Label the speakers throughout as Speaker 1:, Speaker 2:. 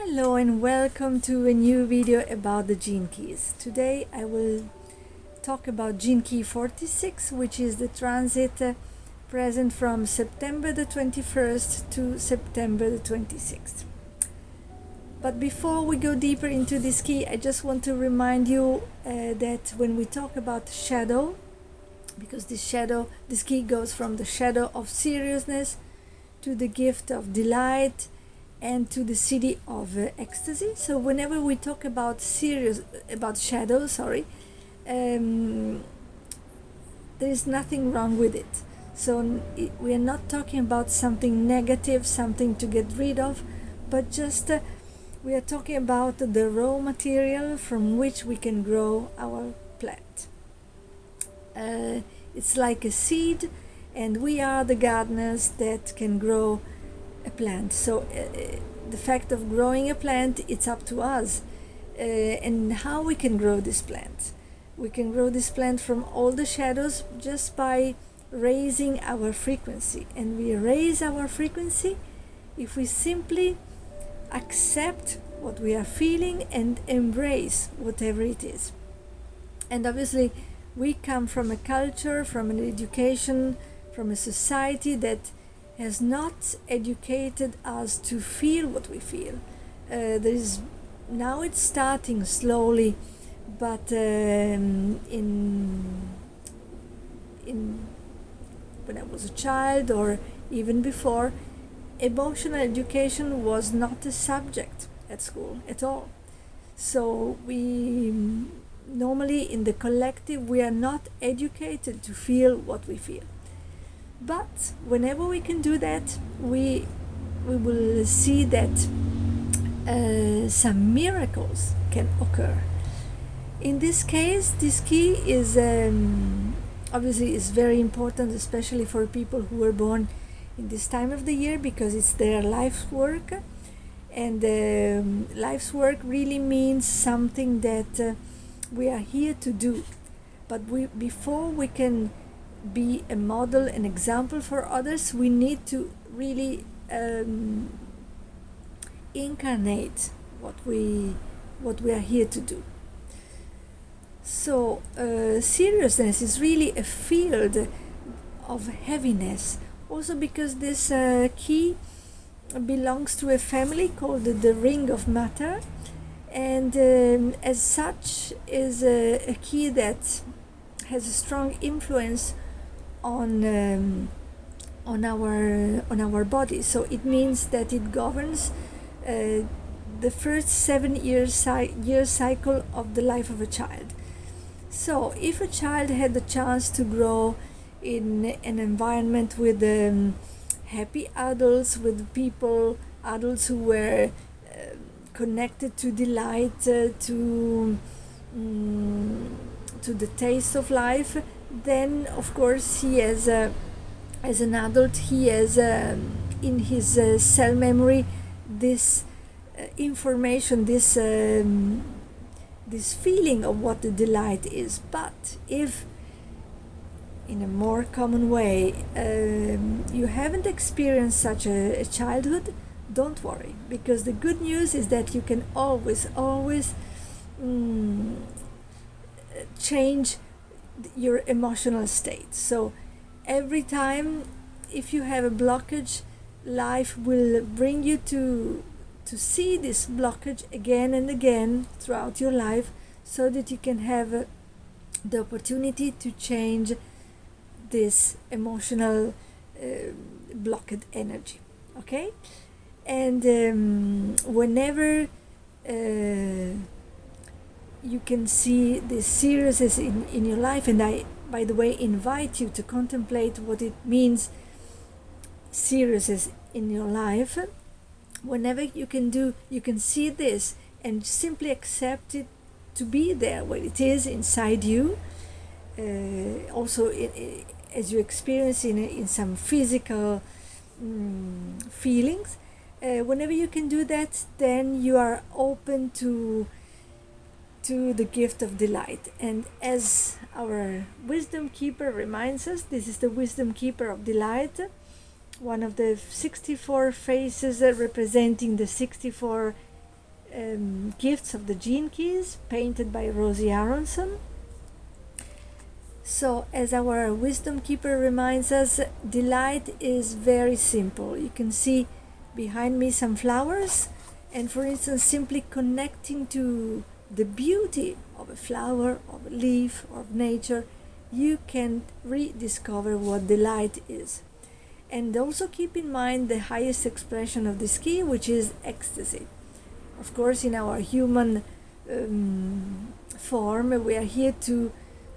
Speaker 1: Hello and welcome to a new video about the gene keys. Today I will talk about gene key 46, which is the transit present from September the 21st to September the 26th. But before we go deeper into this key, I just want to remind you that when we talk about shadow, because this key goes from the shadow of seriousness to the gift of delight and to the city of ecstasy. So whenever we talk about shadow, there is nothing wrong with it. So we are not talking about something negative, something to get rid of, but just we are talking about the raw material from which we can grow our plant. It's like a seed, and we are the gardeners that can grow a plant. So the fact of growing a plant, it's up to us, and how we can grow this plant. We can grow this plant from all the shadows just by raising our frequency, and we raise our frequency if we simply accept what we are feeling and embrace whatever it is. And obviously we come from a culture, from an education, from a society that has not educated us to feel what we feel. Now it's starting slowly, but when I was a child or even before, emotional education was not a subject at school at all. So we normally in the collective, we are not educated to feel what we feel. But whenever we can do that, we will see that some miracles can occur. In this case, this key is obviously is very important, especially for people who were born in this time of the year, because it's their life's work, and life's work really means something that we are here to do. But before we can be a model, an example for others, we need to really incarnate what we are here to do. So seriousness is really a field of heaviness, also because this key belongs to a family called the Ring of Matter, and as such is a key that has a strong influence on our body. So it means that it governs the first 7 years cycle of the life of a child. So if a child had the chance to grow in an environment with happy adults, with adults who were connected to delight, to the taste of life, then of course he as an adult, he has in his cell memory this information, this feeling of what the delight is. But if in a more common way you haven't experienced such a childhood, don't worry, because the good news is that you can always change your emotional state. So every time if you have a blockage, life will bring you to see this blockage again and again throughout your life, so that you can have the opportunity to change this emotional blocked energy. Okay? And whenever you can see this seriousness in your life, and I, by the way, invite you to contemplate what it means, seriousness in your life. Whenever you can see this and simply accept it to be there, where it is inside you. Also, as you experience in some physical feelings, whenever you can do that, then you are open to the gift of delight. And as our wisdom keeper reminds us, this is the wisdom keeper of delight, one of the 64 faces representing the 64 gifts of the gene keys, painted by Rosie Aronson. So, as our wisdom keeper reminds us, delight is very simple. You can see behind me some flowers, and for instance, simply connecting to the beauty of a flower, of a leaf, or of nature, you can rediscover what delight is. And also keep in mind the highest expression of this key, which is ecstasy. Of course, in our human form, we are here to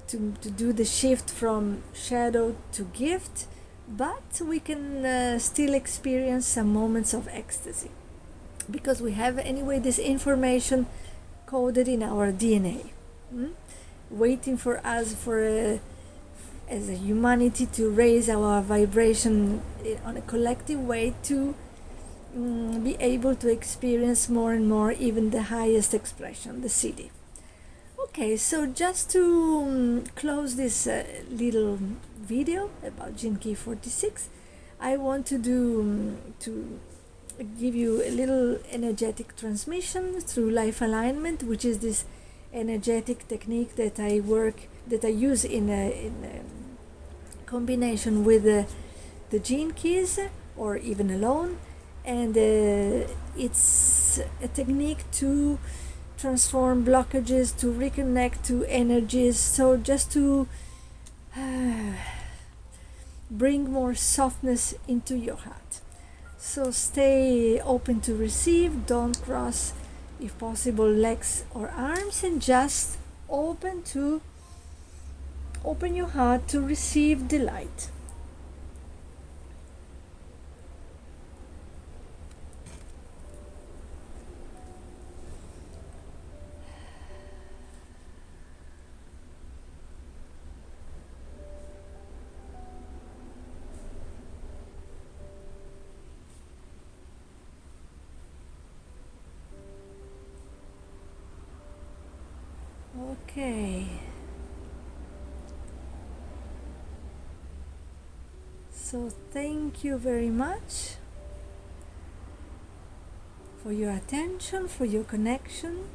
Speaker 1: do the shift from shadow to gift, but we can still experience some moments of ecstasy, because we have anyway this information coded in our DNA, waiting for us as a humanity to raise our vibration on a collective way to be able to experience more and more even the highest expression, the CD. Okay, so just to close this little video about Gene Key 46, I want to give you a little energetic transmission through life alignment, which is this energetic technique that I use in a combination with the gene keys, or even alone, and it's a technique to transform blockages, to reconnect to energies, so just to bring more softness into your heart. So stay open to receive, don't cross, if possible, legs or arms, and just open your heart to receive delight. Okay. So thank you very much for your attention, for your connection.